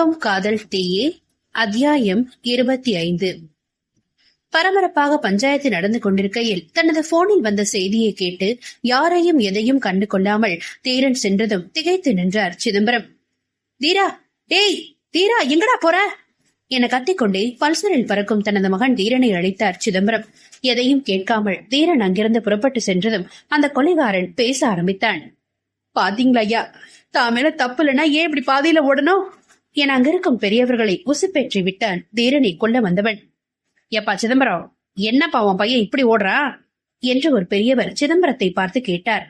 வணக்கம் காதல் தீயே. அத்தியாயம் 25. பரபரப்பாக பஞ்சாயத்து நடந்து கொண்டிருக்கையில் தனது போனில் வந்த செய்தியை கேட்டு யாரையும் எதையும் கண்டு கொள்ளாமல் தீரன் சென்றதும் திகைத்து நின்றார் சிதம்பரம். தீரா, டேய் தீரா, எங்கடா போற என கத்திக்கொண்டே பல்சரில் பறக்கும் தனது மகன் தீரனை அழைத்தார் சிதம்பரம். எதையும் கேட்காமல் தீரன் அங்கிருந்து புறப்பட்டு சென்றதும் அந்த கொலைகாரன் பேச ஆரம்பித்தான். பாத்தீங்களா ஐயா, தான் மேல தப்பு இல்லைன்னா ஏன் இப்படி பாதையில ஓடணும் என அங்கிருக்கும் பெரியவர்களை உசுப்பேற்றி விட்டான் தீரனை கொல்ல வந்தவன். எப்பா சிதம்பரம், என்னப்பா உன் பையன் இப்படி ஓடுறா என்று ஒரு பெரியவர் சிதம்பரத்தை பார்த்து கேட்டார்.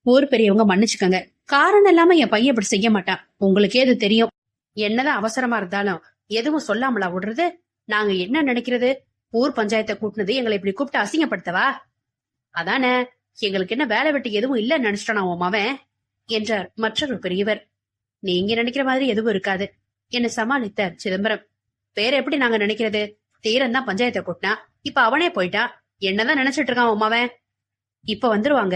ஊர் பெரியவங்க மன்னிச்சுக்கங்க, காரணம் இல்லாம என் பையன் இப்படி செய்ய மாட்டான். உங்களுக்கே அது தெரியும். என்னதான் அவசரமா இருந்தாலும் எதுவும் சொல்லாமலா ஓடுறது? நாங்க என்ன நினைக்கிறது? ஊர் பஞ்சாயத்தை கூட்டினது எங்களை இப்படி கூப்பிட்டு அசிங்கப்படுத்தவா? அதானே, எங்களுக்கு என்ன வேலை வெட்டி எதுவும் இல்லன்னு நினைச்சிட்டானா உன் மவன் என்றார் மற்றொரு பெரியவர். நீங்க நினைக்கிற மாதிரி எதுவும் இருக்காது என சமாளித்தார் சிதம்பரம். வேற எப்படி நாங்க நினைக்கிறது? தீரன் தான் பஞ்சாயத்தை கூட்டினா, இப்ப அவனே போயிட்டான். என்னதான் நினைச்சிட்டு இருக்கான் உன் மவன்? இப்ப வந்துருவாங்க.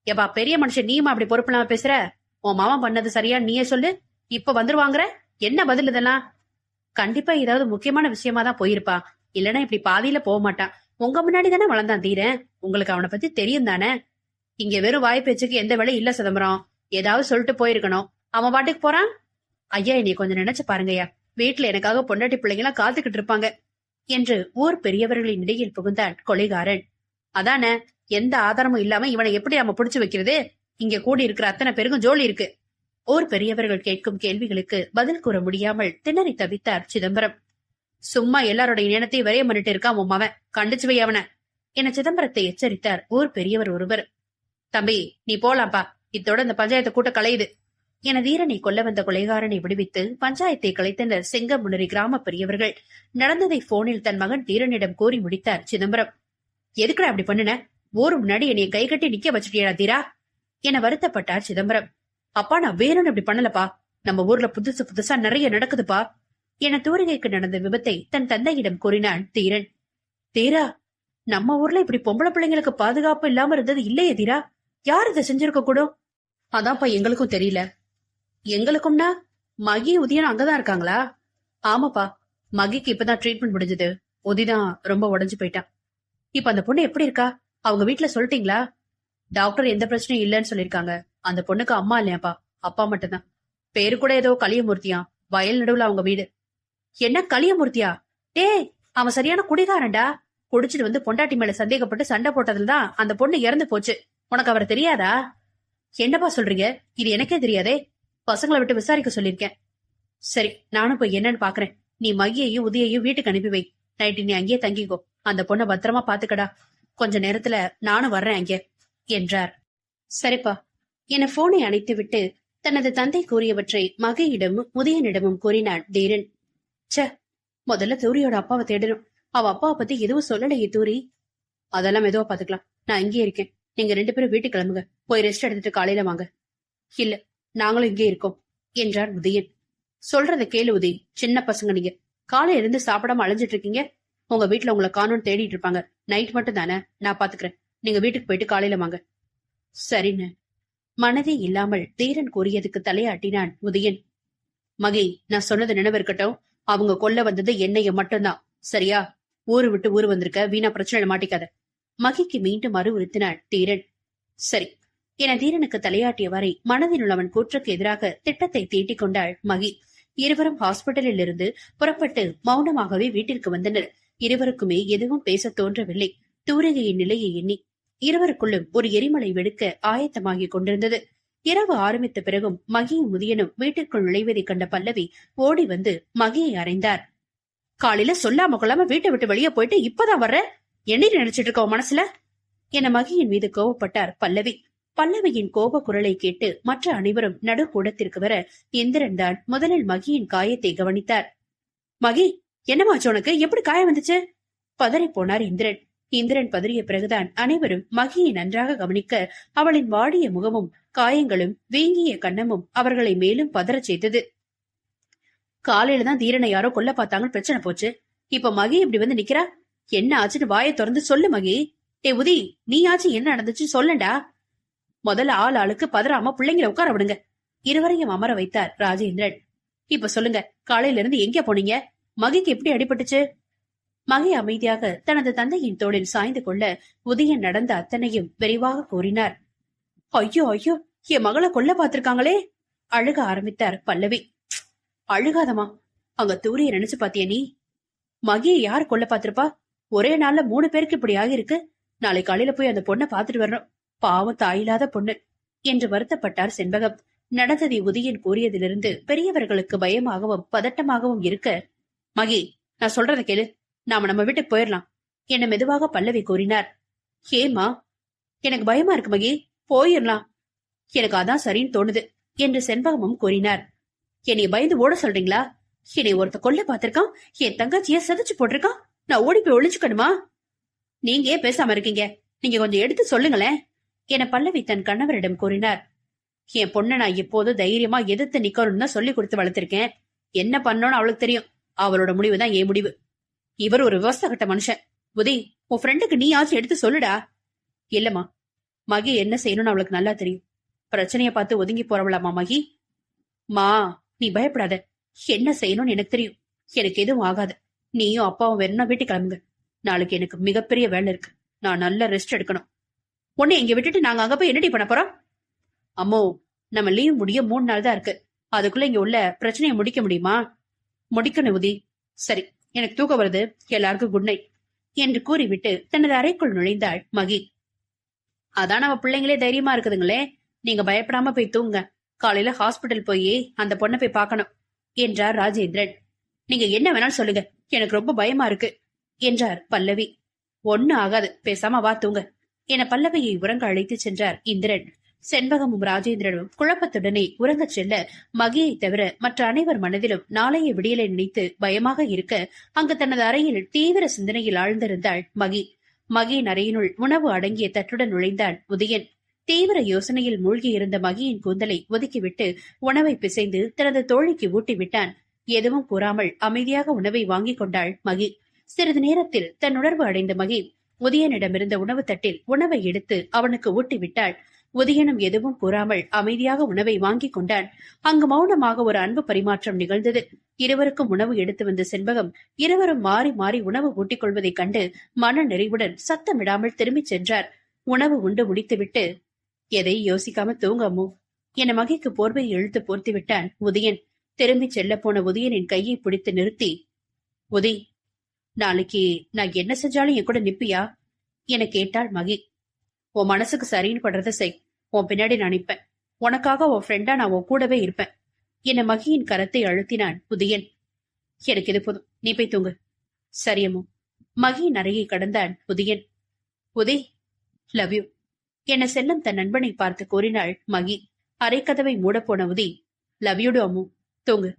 எப்பா பெரிய மனுஷன், நீமா அப்படி பொறுப்பு இல்லாம பேசுற? உன் மாமன் பண்ணது சரியா நீயே சொல்லு. இப்ப வந்துருவாங்கற என்ன பதில் இதெல்லாம்? கண்டிப்பா ஏதாவது முக்கியமான விஷயமா தான் போயிருப்பா, இல்லன்னா இப்படி பாதியில போக மாட்டான். உங்க முன்னாடி தானே வளர்ந்தான் தீரன், உங்களுக்கு அவனை பத்தி தெரியும் தானே. இங்க வெறும் வாய் பேச்சுக்கு எந்த வேலை இல்ல சிதம்பரம். ஏதாவது சொல்லிட்டு போயிருக்கணும். அவன் பாட்டுக்கு போறான். ஐயா, என்னை கொஞ்சம் நினைச்சு பாருங்கய்யா, வீட்டுல எனக்காக பொண்டாட்டி பிள்ளைங்களா காத்துக்கிட்டு இருப்பாங்க என்று ஊர் பெரியவர்களின் இடையில் புகுந்தான் கொலைகாரன். அதானே, எந்த ஆதாரமும் இல்லாம இவனை எப்படி நம்ம புடிச்சு வைக்கிறது? இங்க கூடி இருக்கிற அத்தனை பேருக்கும் ஜோலி இருக்கு. ஊர் பெரியவர்கள் கேட்கும் கேள்விகளுக்கு பதில் கூற முடியாமல் திணறி தவித்தார் சிதம்பரம். சும்மா எல்லாரோட இனத்தை வரைய பண்ணிட்டு இருக்கான் உன் மவன், கண்டிச்சு வை அவன என சிதம்பரத்தை எச்சரித்தார் ஊர் பெரியவர் ஒருவர். தம்பி, நீ போலாம்ப்பா, இத்தோட இந்த பஞ்சாயத்து கூட்ட கலையுது என தீரனை கொல்ல வந்த கொலைகாரனை விடுவித்து பஞ்சாயத்தை கலைத்தனர் செங்கமுனரி கிராம பெரியவர்கள். நடந்ததை போனில் தன் மகன் தீரனிடம் கூறி முடித்தார் சிதம்பரம். எதுக்குடா அப்படி பண்ணுன? ஊரு முன்னாடி என்னைய கை கட்டி நிக்க வச்சுட்டியா தீரா என வருத்தப்பட்டார் சிதம்பரம். அப்பா, நான் வேணும்னு இப்படி பண்ணலப்பா. நம்ம ஊர்ல புதுசா நிறைய நடக்குதுப்பா என தூரிகைக்கு நடந்த விபத்தை தன் தந்தையிடம் கூறினான் தீரன். தீரா, நம்ம ஊர்ல இப்படி பொம்பளை பிள்ளைங்களுக்கு பாதுகாப்பு இல்லாம இருந்தது இல்லையே தீரா. யார் இதை செஞ்சிருக்க கூடும்? அதான்ப்பா எங்களுக்கும் தெரியல. எங்களுக்கும்னா மகி உதயன் அங்கதான் இருக்காங்களா? ஆமாப்பா, மகிக்கு இப்பதான் ட்ரீட்மெண்ட் முடிஞ்சது. உதிதான் ரொம்ப உடஞ்சு போயிட்டான். இப்ப அந்த பொண்ணு எப்படி இருக்கா? அவங்க வீட்டுல சொல்லிட்டீங்களா? டாக்டர் எந்த பிரச்சனையும் இல்லன்னு சொல்லிருக்காங்க. அந்த பொண்ணுக்கு அம்மா இல்லையாப்பா, அப்பா மட்டும்தான். பேரு கூட ஏதோ கலியமூர்த்தியா, வயல் நடுவுல அவங்க வீடு. என்ன கலியமூர்த்தியா? டேய், அவன் சரியான குடிகாரன்டா. குடிச்சிட்டு வந்து பொண்டாட்டி மேல சந்தேகப்பட்டு சண்டை போட்டதுலதான் அந்த பொண்ணு இறந்து போச்சு. உனக்கு அவரை தெரியாதா? என்னப்பா சொல்றீங்க? இது எனக்கே தெரியாதே. பசங்களை விட்டு விசாரிக்க சொல்லிருக்கேன். சரி, நானும் போய் என்னன்னு பாக்குறேன். நீ மகியையும் உதயையும் வீட்டுக்கு அனுப்பி வை. நைட்டு நீ அங்கேயே தங்கிக்கோ. அந்த பொண்ணை பத்திரமா பாத்துக்கடா. கொஞ்ச நேரத்துல நானும் வர்றேன் அங்கே என்றார். சரிப்பா என போனை அணைத்து விட்டு தனது தந்தை கூறியவற்றை மகையிடமும் உதயனிடமும் கூறினான் தீரன். ச, முதல்ல தூரியோட அப்பாவை தேடணும். அவ அப்பாவை பத்தி எதுவும் சொல்லலையே தூரி. அதெல்லாம் மெதுவா பாத்துக்கலாம். நான் இங்கே இருக்கேன். நீங்க 2 பேரும் வீட்டுக்கு கிளம்புங்க. போய் ரெஸ்ட் எடுத்துட்டு காலையில வாங்க. இல்ல, நாங்களும் இங்கே இருக்கோம் என்றார் உதயன். சொல்றத கேளு உதய், சின்ன பசங்க நீங்க. காலையில இருந்து சாப்பிடாம அலைஞ்சிட்டு இருக்கீங்க. உங்க வீட்டுல உங்களை காணோன்னு தேடிட்டு இருப்பாங்க. நைட் மட்டும் தானே, நான் பாத்துக்கிறேன். நீங்க வீட்டுக்கு போயிட்டு காலையில வாங்க. சரின்னு மனதே இல்லாமல் தீரன் கூறியதுக்கு தலையாட்டினான் உதயன். மகி, நான் சொன்னது நினைவு இருக்கட்டும். அவங்க கொல்ல வந்தது என்னைய மட்டும்தான், சரியா? ஊரு விட்டு ஊரு வந்திருக்க, வீணா பிரச்சனை மாட்டிக்காத. மகிக்கு மீண்டும் அறிவுறுத்தினான் தீரன். சரி என தீரனுக்கு தலையாட்டியவரை மனதில் உள்ளவன் கூற்றுக்கு எதிராக திட்டத்தை தீட்டிக் கொண்டாள் மகி. இருவரும் ஹாஸ்பிட்டலில் இருந்து புறப்பட்டு மௌனமாகவே வீட்டிற்கு வந்தனர். இருவருக்குமே எதுவும் பேச தோன்றவில்லை. தூரிகையின் நிலையை எண்ணி இருவருக்குள்ளும் ஒரு எரிமலை வெடிக்க ஆயத்தமாகிக் கொண்டிருந்தது. இரவு ஆரம்பித்த பிறகும் மகியும் முதியனும் வீட்டிற்குள் நுழைவதை கண்ட பல்லவி ஓடி வந்து மகியை அறைந்தார். காலையில சொல்லாம கொள்ளாம வீட்டை விட்டு வெளியே போயிட்டு இப்பதான் வர்ற, என்ன நினைச்சிட்டு இருக்க மனசுல என மகியின் மீது கோவப்பட்டார் பல்லவி. பல்லவியின் கோப குரலை கேட்டு மற்ற அனைவரும் நடுக்கூடத்திற்கு வர இந்திரன் தான் முதலில் மகியின் காயத்தை கவனித்தார். மகி, என்னமாச்சு உனக்கு? எப்படி காயம் வந்துச்சு? பதறி போனார் இந்திரன். இந்திரன் பதறிய பிறகுதான் அனைவரும் மகியை நன்றாக கவனிக்க அவளின் வாடிய முகமும் காயங்களும் வீங்கிய கண்ணமும் அவர்களை மேலும் பதறச் செய்தது. காலையில தான் தீரனை யாரோ கொல்ல பார்த்தாங்கன்னு பிரச்சனை போச்சு. இப்ப மகி இப்படி வந்து நிக்கிறா. என்ன ஆச்சுன்னு வாயை திறந்து சொல்லு மகி. டே உதி, நீ ஆச்சு என்ன நடந்துச்சு சொல்லண்டா. முதல்ல ஆளுக்கு பதறாம பிள்ளைங்களை உட்கார விடுங்க. இருவரையும் அமர வைத்தார் ராஜேந்திரன். இப்ப சொல்லுங்க, காலையில இருந்து எங்க போனீங்க? மகிக்கு எப்படி அடிபட்டுச்சு? மகி அமைதியாக தனது தந்தையின் தோளில் சாய்ந்து கொள்ள உதயன் நடந்த அத்தனையும் விரிவாக கூறினார். ஐயோ ஐயோ, என் மகளை கொல்ல பாத்திருக்காங்களே! அழுக ஆரம்பித்தார் பல்லவி. அழுகாதமா, அங்க தூரிய நினைச்சு பாத்திய நீ? மகியை யார் கொல்ல பாத்திருப்பா? ஒரே நாள்ல 3 பேருக்கு இப்படி ஆகிருக்கு. நாளை காலையில போய் அந்த பொண்ணை பாத்துட்டு வரணும். பாவம், தாயில்லாத பொண்ணு என்று வருத்தப்பட்டார் செண்பகம். நடந்ததை உதயன் கூறியதிலிருந்து பெரியவர்களுக்கு பயமாகவும் பதட்டமாகவும் இருக்க, மகி, நான் சொல்றத கேளு, நாம நம்ம வீட்டுக்கு போயிடலாம் என்ன மெதுவாக பல்லவி கூறினார். ஏமா? எனக்கு பயமா இருக்கு மகி, போயிடலாம். எனக்கு அதான் சரின்னு தோணுது என்று செண்பகமும் கூறினார். என்னை பயந்து ஓட சொல்றீங்களா? என்னை ஒருத்த கொல்ல பாத்திருக்கான், என் தங்கச்சிய சிதைச்சு போட்டிருக்கான், நான் ஓடி போய் ஒளிச்சுக்கணுமா? நீங்க ஏன் பேசாம இருக்கீங்க? நீங்க கொஞ்சம் எடுத்து சொல்லுங்களேன் என பல்லவி தன் கணவரிடம் கூறினார். என் பொண்ணை நான் எப்போது தைரியமா எதிர்த்து நிக்கணும்னு தான் சொல்லி கொடுத்து வளர்த்திருக்கேன். என்ன பண்ணணும்னு அவளுக்கு தெரியும். அவளோட முடிவுதான் என் முடிவு. இவர் ஒரு விவசாய கட்ட மனுஷன். உதய், உன் ஃப்ரெண்டுக்கு நீ ஆச்சும் எடுத்து சொல்லுடா. இல்லம்மா, மகி என்ன செய்யணும்னு அவளுக்கு நல்லா தெரியும். பிரச்சனைய பார்த்து ஒதுங்கி போறவளாமா மகி? மா, நீ பயப்படாத. என்ன செய்யணும்னு எனக்கு தெரியும். எனக்கு எதுவும் ஆகாது. நீயும் அப்பாவும் வேணும்னா வீட்டுக்கு கிளம்புங்க. நாளைக்கு எனக்கு மிகப்பெரிய வேலை இருக்கு. நான் நல்ல ரெஸ்ட் எடுக்கணும். உன்னை இங்க விட்டுட்டு நாங்க அங்க போய் என்னடி பண்ண போறோம்? அம்மோ, நம்ம லீவ் முடிய 3 நாள் தான் இருக்கு. அதுக்குள்ள இங்க உள்ள பிரச்சனையை முடிக்க முடியுமா? முடிக்கணும் உதி. சரி, எனக்கு தூக்கம் வருது, எல்லாருக்கும் குட் நைட் என்று கூறிவிட்டு தனது அறைக்குள் நுழைந்தாள் மகி. அதான் நம்ம பிள்ளைங்களே தைரியமா இருக்குதுங்களே, நீங்க பயப்படாம போய் தூங்க. காலையில ஹாஸ்பிட்டல் போய் அந்த பொண்ணை போய் பார்க்கணும் என்றார் ராஜேந்திரன். நீங்க என்ன வேணாலும் சொல்லுங்க, எனக்கு ரொம்ப பயமா இருக்கு என்றார் பல்லவி. ஒண்ணு ஆகாது, பேசாம வா தூங்க என பல்லவியை உறங்க அழைத்து சென்றார் இந்திரன். செண்பகமும் ராஜேந்திரனும் குழப்பத்துடனே உறங்கச் செல்ல மகியை தவிர மற்ற அனைவர் மனதிலும் நாளைய விடியலை நினைத்து பயமாக இருக்க அங்கு தனது அறையில் தீவிர சிந்தனையில் ஆழ்ந்திருந்தாள் மகி. மகியின் அறையினுள் உணவு அடங்கிய தட்டுடன் நுழைந்தான் உதயன். தீவிர யோசனையில் மூழ்கியிருந்த மகியின் கூந்தலை ஒதுக்கிவிட்டு உணவை பிசைந்து தனது தோழிக்கு ஊட்டிவிட்டான். எதுவும் கூறாமல் அமைதியாக உணவை வாங்கிக் கொண்டாள் மகி. சிறிது நேரத்தில் தன் உணர்வு அடைந்த மகி உதயனிடமிருந்த உணவு தட்டில் உணவை எடுத்து அவனுக்கு ஊட்டிவிட்டாள். உதயனும் எதுவும் கூறாமல் அமைதியாக உணவை வாங்கிக் கொண்டான். அங்கு மௌனமாக ஒரு அன்பு பரிமாற்றம் நிகழ்ந்தது. இருவருக்கும் உணவு எடுத்து வந்த செண்பகம் இருவரும் மாறி மாறி உணவு ஊட்டிக் கொள்வதைக் கண்டு மன நிறைவுடன் சத்தமிடாமல் திரும்பிச் சென்றார். உணவு உண்டு முடித்துவிட்டு, எதை யோசிக்காம தூங்கமோ என மகிக்கு போர்வையை இழுத்து போர்த்தி விட்டான் உதயன். திரும்பிச் செல்ல போன உதயனின் கையை பிடித்து நிறுத்தி, உதய், நாளைக்கு நான் என்ன செஞ்சாலும் என் கூட நிப்பியா என கேட்டாள் மகி. உன் மனசுக்கு சரின்னு படுறத செய். உன் பின்னாடி நான் நிப்பேன். உனக்காக உன் ஃப்ரெண்டா நான் உன் கூடவே இருப்பேன் என மகியின் கரத்தை அழுத்தினான் உதயன். எனக்கு இது போதும், நீ போய் தூங்கு. சரியம்மோ. மகியின் அறையை கடந்தான் உதயன். உதய், லவ் யூ என செல்லம் தன் நண்பனை பார்த்து கூறினாள் மகி. அரைக்கதவை மூடப்போன Uday, love you to Ammu, தூங்கு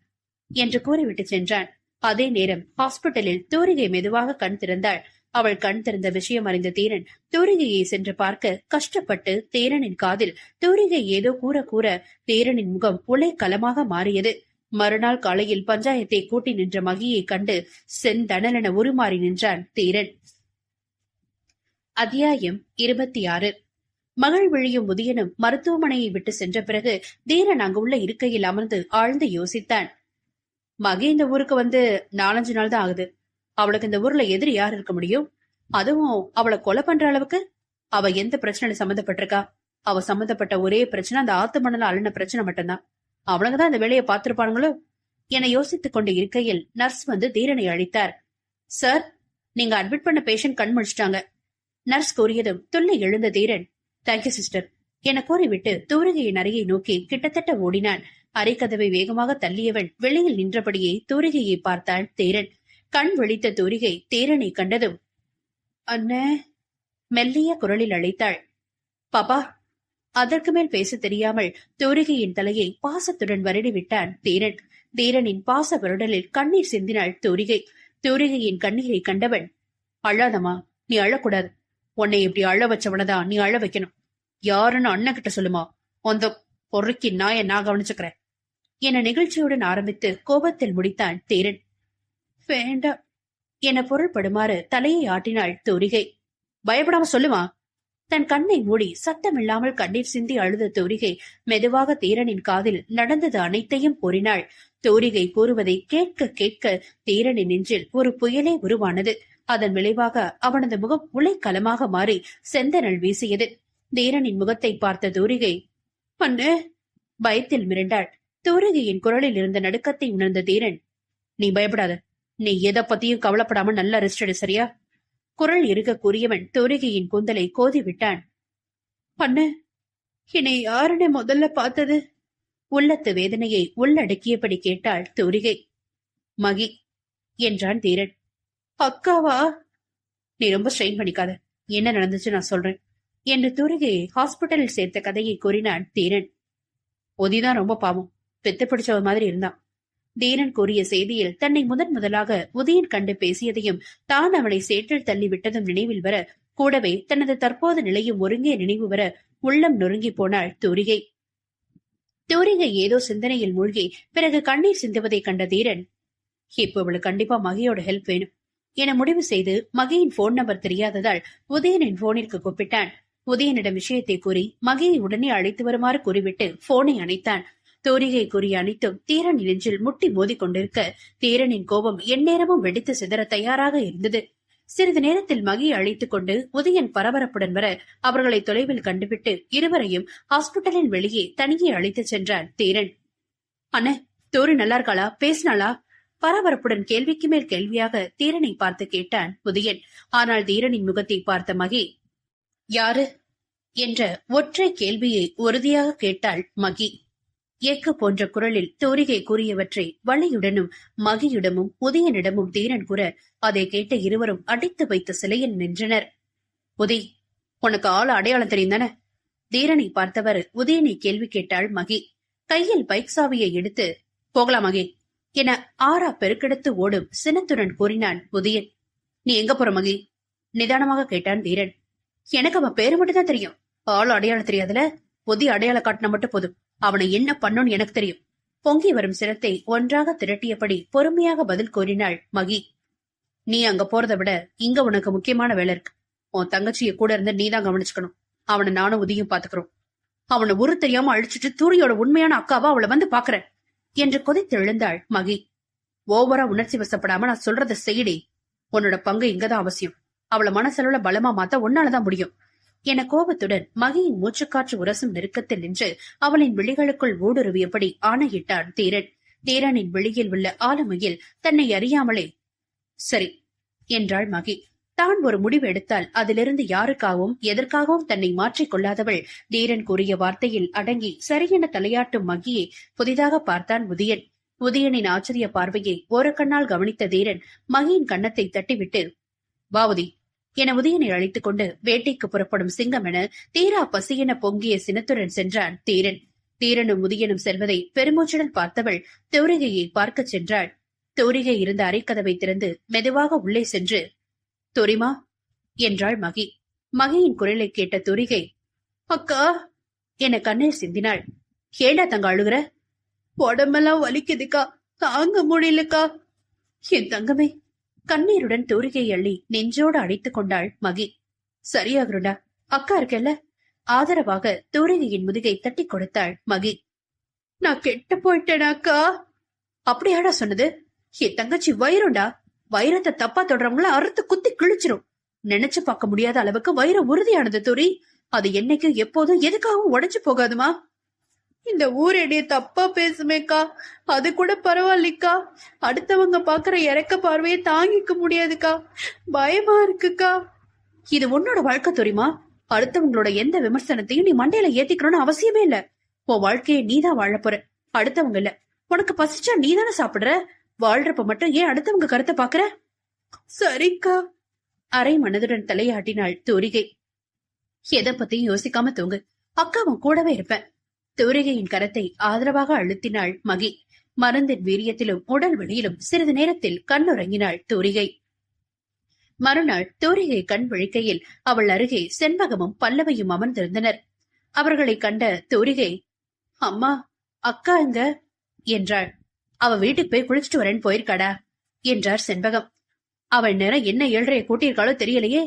என்று கூறிவிட்டு சென்றான். அதே நேரம் ஹாஸ்பிட்டலில் தூரிகை மெதுவாக கண் திறந்தாள். அவள் கண் திறந்த விஷயம் அறிந்த தீரன் தூரிகையை சென்று பார்க்க கஷ்டப்பட்டு தேரனின் காதில் தூரிகை ஏதோ கூற கூற தேரனின் முகம் உலை களமாக மாறியது. மறுநாள் காலையில் பஞ்சாயத்தை கூட்டி நின்ற மகியை கண்டு செந்தணலென உருமாறி நின்றான் தீரன். அத்தியாயம் 26. மகள் விழியும் உதயனும் மருத்துவமனையை விட்டு சென்ற பிறகு தீரன் அங்குள்ள இருக்கையில் அமர்ந்து ஆழ்ந்து யோசித்தான். மகி இந்த ஊருக்கு வந்து 4-5 நாள் தான் ஆகுது. அவளுக்கு இந்த ஊர்ல எதிரி யார் இருக்க முடியும்? அதுவும் அவளை கொலை பண்ற அளவுக்கு. அவ எந்த பிரச்சனையில சம்மந்தப்பட்டிருக்கா? அவ சம்மந்தப்பட்ட ஒரே பிரச்சனை அந்த ஆத்து மணல அள்ளின பிரச்சனை மட்டும்தான். அவனுங்கதான் இந்த வேலையை பார்த்திருப்பானுங்களோ என யோசித்துக் கொண்டு இருக்கையில் நர்ஸ் வந்து தீரனை அழைத்தார். சார், நீங்க அட்மிட் பண்ண பேஷண்ட் கண் முழிச்சிட்டாங்க. நர்ஸ் கூறியதும் துள்ளி எழுந்த தீரன், தேங்க்யூ சிஸ்டர் என கூறிவிட்டு தூரிகையின் அறையை நோக்கி கிட்டத்தட்ட ஓடினான். அரைக்கதவை வேகமாக தள்ளியவன் வெளியில் நின்றபடியே தூரிகையை பார்த்தான் தேரன். கண் விழித்த தூரிகை தேரனை கண்டதும், அண்ணே மெல்லிய குரலில் அழைத்தாள். பாப்பா. அதற்கு மேல் பேச தெரியாமல் தூரிகையின் தலையை பாசத்துடன் வருடி விட்டான் தேரன். தேரனின் பாச வருடலில் கண்ணீர் சிந்தினாள் தூரிகை. தூரிகையின் கண்ணீரை கண்டவன், அழாதமா, நீ அழக்கூடாது. உன்னை இப்படி அழ வச்சவனதான் நீ அழ வைக்கணும். யாருன்னு அண்ணன் கிட்ட சொல்லுமா, அந்த பொறுக்கி நான் கவனிச்சுக்கிறேன் என நிகழ்ச்சியுடன் ஆரம்பித்து கோபத்தில் முடித்தான் தேரன். வேண்டாம் என பொருள்படுமாறு தலையை ஆட்டினாள் தூரிகை. பயப்படாம சொல்லுமா. தன் கண்ணை மூடி சத்தமில்லாமல் கண்ணீர் சிந்தி அழுத தூரிகை மெதுவாக தீரனின் காதில் நடந்தது அனைத்தையும் கூறினாள். தூரிகை கூறுவதை கேட்க கேட்க தீரனின் நெஞ்சில் ஒரு புயலே உருவானது. அதன் விளைவாக அவனது முகம் உலைக்களமாக மாறி செந்தனல் வீசியது. தீரனின் முகத்தை பார்த்த தூரிகை, "அண்ணே!" பயத்தில் மிரண்டாள். தூரிகையின் குரலில் இருந்த நடுக்கத்தை உணர்ந்த தீரன், "நீ பயப்படாத. நீ எதை பத்தியும் கவலைப்படாம நல்லா ரெஸ்ட் எடு, சரியா?" குரல் இருக்க கூறியவன் தூரிகையின் கூந்தலை கோதி விட்டான். "அண்ணே, என்னை யாருன்னு முதல்ல பார்த்தது?" உள்ளத்து வேதனையை உள்ளடக்கியபடி கேட்டாள் தூரிகை. "மகி" என்றான் தீரன். "அக்காவா?" "நீ ரொம்ப ஸ்ட்ரெயின் பண்ணிக்காத. என்ன நடந்துச்சு நான் சொல்றேன்" என்று தூரிகையை ஹாஸ்பிட்டலில் சேர்த்த கதையை கூறினான் தீரன். "ஒதிதான் ரொம்ப பாவம். பெத்து பிடிச்சவ மாதிரி இருந்தான்." தீரன் கூறிய செய்தியில் தன்னை முதலாக உதயன் கண்டு பேசியதையும் தான் அவளை சேற்றில் தள்ளி விட்டதும் நினைவில் வர, கூடவே தனது தற்போது நிலையும் ஒருங்கே நினைவு வர உள்ளம் நொறுங்கி போனாள் தூரிகை. தூரிகை ஏதோ சிந்தனையில் மூழ்கி பிறகு கண்ணீர் சிந்துவதை கண்ட தீரன், "இப்போ அவளுக்கு கண்டிப்பா மகியோட ஹெல்ப் வேணும்" என முடிவு செய்து மகியின் போன் நம்பர் தெரியாததால் உதயனின் போனிற்கு கூப்பிட்டான். உதயனிடம் விஷயத்தை கூறி மகியை உடனே அழைத்து வருமாறு கூறிவிட்டு போனை அணைத்தான். தூரிகை கூறிய அனைத்தும் தீரன் நெஞ்சில் முட்டி மோதி கொண்டிருக்க தீரனின் கோபம் எந்நேரமும் வெடித்து சிதற தயாராக இருந்தது. சிறிது நேரத்தில் மகியை அழைத்துக் கொண்டு உதயன் பரபரப்புடன் வர அவர்களை தொலைவில் கண்டுவிட்டு இருவரையும் ஹாஸ்பிட்டலின் வெளியே தனியே அழைத்துச் சென்றான் தீரன். "அண்ணே, தூரி நல்லா இருக்காளா? பேசினாளா?" பரபரப்புடன் கேள்விக்கு மேல் கேள்வியாக தீரனை பார்த்து கேட்டான் உதயன். ஆனால் தீரனின் முகத்தை பார்த்த மகி, "யாரு?" என்ற ஒற்றை கேள்வியை உறுதியாக கேட்டாள் மகி. ஏக்க போன்ற குரலில் தூரிகை கூறியவற்றை வள்ளியுடனும் மகியிடமும் உதயனிடமும் தீரன் கூற அதை கேட்ட இருவரும் அடித்து வைத்த சிலையில் நின்றனர். "உதய், உனக்கு ஆள அடையாளம் தெரியும் தானே?" தீரனை பார்த்தவர் உதயனை கேள்வி கேட்டாள் மகி. கையில் பைக் சாவியை எடுத்து, "போகலாம் மகி" என ஆறா பெருக்கெடுத்து ஓடும் சினத்துடன் கூறினான் உதயன். "நீ எங்க போற மகி?" நிதானமாக கேட்டான் தீரன். "எனக்கு அவன் பேரு மட்டும் தான் தெரியும். ஆள அடையாளம் தெரியாதுல. உதய அடையாளம் காட்டின மட்டும் போதும். அவனை என்ன பண்ணுன்னு எனக்கு தெரியும்." பொங்கி வரும் சிரத்தை ஒன்றாக திரட்டியபடி பொறுமையாக பதில் கூறினாள் மகி. "நீ அங்க போறதை விட இங்க உனக்கு முக்கியமான வேலை இருக்கு. உன் தங்கச்சிய கூட இருந்து நீதான் கவனிச்சுக்கணும். அவனை நானும் உதயும் பாத்துக்கிறோம். அவனை உரு தெரியாம அழிச்சிட்டு தூரியோட உண்மையான அக்காவா அவளை வந்து பாக்குறேன்" என்று கொதித்து எழுந்தாள் மகி. "ஓவரா உணர்ச்சி வசப்படாம நான் சொல்றதை செய்யடி. உன்னோட பங்கு இங்கதான் அவசியம். அவளை மனசளவுல பலமா மாத்த உன்னாலதான் முடியும்" என கோபத்துடன் மகியின் மூச்சுக்காற்று உரசும் நெருக்கத்தில் நின்று அவளின் விழிகளுக்குள் ஊடுருவியபடி ஆணையிட்டான் தீரன். தீரனின் வெளியில் உள்ள ஆளுமையில் தன்னை அறியாமலே "சரி" என்றாள் மகி. தான் ஒரு முடிவு எடுத்தால் அதிலிருந்து யாருக்காகவும் எதற்காகவும் தன்னை மாற்றிக் கொள்ளாதவள். தீரன் கூறிய வார்த்தையில் அடங்கி சரியென தலையாட்டும் மகியை புதிதாக பார்த்தான் உதயன். உதயனின் ஆச்சரிய பார்வையை ஒரு கண்ணால் கவனித்த தீரன் மகியின் கன்னத்தை தட்டிவிட்டு, "வாவுதி" என உதயனை அழைத்துக் கொண்டு வேட்டைக்கு புறப்படும் சிங்கம் என தீரா பசியென பொங்கிய சினத்துடன் சென்றான் தீரன். தீரனும் உதயனும் செல்வதை பெருமூச்சுடன் பார்த்தவள் தூரிகையை பார்க்கச் சென்றாள். தூரிகை இருந்த அறைக்கதவை திறந்து மெதுவாக உள்ளே சென்று, "தூரிமா" என்றாள் மகி. மகியின் குரலை கேட்ட தூரிகை, "அக்கா" என கண்ணீர் சிந்தினாள். "ஏண்டா தங்க அழுகுற?" "உடம்பெல்லாம் வலிக்குதுக்கா, தாங்க முடியலக்கா." "என் தங்கமே" கண்ணீருடன் தூரிகை அள்ளி நெஞ்சோடு அழைத்துக் கொண்டாள் மகி. "சரியாகுருடா, அக்கா இருக்கல்ல" ஆதரவாக தூரிகையின் முதுகை தட்டி கொடுத்தாள் மகி. "நான் கெட்டு போயிட்டேனாக்கா." "அப்படியாடா சொன்னது? என் தங்கச்சி வைரம்டா. வைரத்தை தப்பா தொடரவங்கள அறுத்து குத்தி கிழிச்சிரும். நினைச்சு பார்க்க முடியாத அளவுக்கு வைரம் உறுதியானது தூரி. அது என்னைக்கும் எப்போதும் எதுக்காகவும் உடைஞ்சு போகாதுமா." "இந்த ஊரடிய தப்பா பேசுமேக்கா. அது கூட பரவாயில்லைக்கா. அடுத்தவங்க பாக்குற இறக்க பார்வையை தாங்கிக்க முடியாதுக்கா. பயமா இருக்குக்கா." "இது உன்னோட வாழ்க்கை தெரியுமா? அடுத்தவங்களோட எந்த விமர்சனத்தையும் நீ மண்டையில ஏத்திக்கணும்னு அவசியமே இல்ல. உன் வாழ்க்கையை நீதான் வாழ போற, அடுத்தவங்க இல்ல. உனக்கு பசிச்சா நீதானே சாப்பிடுற. வாழ்றப்ப மட்டும் ஏன் அடுத்தவங்க கருத்தை பாக்குற?" "சரிக்கா." அரை மனதுடன் தலையாட்டினாள் தூரிகை. "எதை பத்தியும் யோசிக்காம தூங்கு. அக்காவும் கூடவே இருப்பேன்." தூரிகையின் கரத்தை ஆதரவாக அழுத்தினாள் மகி. மருந்தின் வீரியத்திலும் உடல் வலியிலும் சிறிது நேரத்தில் கண்ணுறங்கினாள் தூரிகை. மறுநாள் தூரிகை கண் விழிக்கையில் அவள் அருகே செண்பகமும் பல்லவையும் அமர்ந்திருந்தனர். அவர்களை கண்ட தூரிகை, "அம்மா, அக்கா எங்க?" என்றாள். "அவ வீட்டுக்கு போய் குளிச்சுட்டு வரேன்னு போயிருக்காடா" என்றார் செண்பகம். "அவள் நேரம் என்ன 7:30 கூட்டியிருக்காளோ தெரியலையே."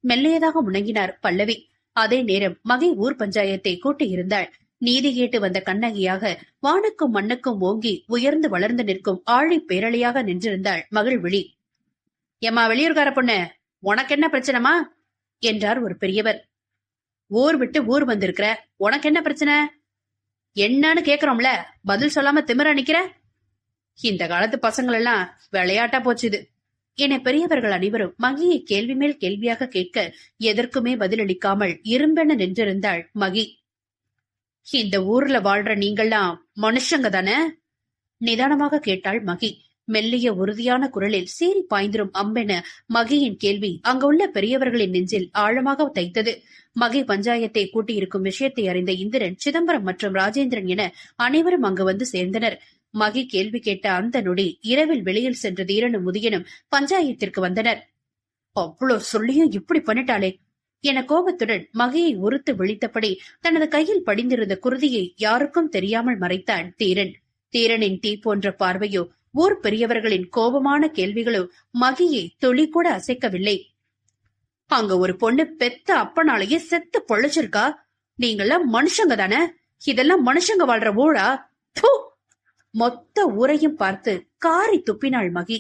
மெல்லியதாக முணங்கினார் பல்லவி. அதே நேரம் மகை ஊர் பஞ்சாயத்தை கூட்டியிருந்தாள். நீதி கேட்டு வந்த கண்ணகியாக வானுக்கும் மண்ணுக்கும் ஓங்கி உயர்ந்து வளர்ந்து நிற்கும் ஆழி பேரலையாக நின்றிருந்தாள் மகிழ்விழி. ஏம்மா வெளியூர்கார பொண்ணு, உனக்கு என்ன பிரச்சனைமா என்றார் ஒரு பெரியவர். ஊர் விட்டு ஊர் வந்திருக்கிற, உனக்கு என்ன பிரச்சனை என்னன்னு கேக்குறோம்ல, பதில் சொல்லாம திமிர நிக்கிற? இந்த காலத்து பசங்கள் எல்லாம் விளையாட்டா போச்சுது என பெரியவர்கள் அனைவரும் மகியை கேள்வி மேல் கேள்வியாக கேட்க எதற்குமே பதிலளிக்காமல் இரும்பென நின்றிருந்தாள் மகி. இந்த ஊர்ல வாழ்ற நீங்கள்லாம் மனுஷங்க தானே? நிதானமாக கேட்டாள் மகி. மெல்லிய உறுதியான குரலில் சீறி பாய்ந்திரும் அம்பென மகியின் கேள்வி அங்குள்ள பெரியவர்களின் நெஞ்சில் ஆழமாக தைத்தது. மகி பஞ்சாயத்தை கூட்டியிருக்கும் விஷயத்தை அறிந்த இந்திரன், சிதம்பரம் மற்றும் ராஜேந்திரன் என அனைவரும் அங்கு வந்து சேர்ந்தனர். மகி கேள்வி கேட்ட அந்த நொடி இரவில் வெளியில் சென்ற தீரனும் முதியனும் பஞ்சாயத்திற்கு வந்தனர். அவ்வளோ சொல்லியும் இப்படி பண்ணிட்டாளே என கோபத்துடன் மகியை உறுத்து விழித்தபடி தனது கையில் படிந்திருந்த குருதியை யாருக்கும் தெரியாமல் மறைத்தான் தீரன். தீரனின் தீ போன்ற பார்வையோ ஊர் பெரியவர்களின் கோபமான கேள்விகளோ மகியை துளி கூட அசைக்கவில்லை. அங்க ஒரு பொண்ணு பெத்த அப்பனாலேயே செத்து பொழைச்சிருக்கா. நீங்கெல்லாம் மனுஷங்க தானே? இதெல்லாம் மனுஷங்க வாழ்ற ஊழா? மொத்த ஊரையும் பார்த்து காரி துப்பினாள் மகி.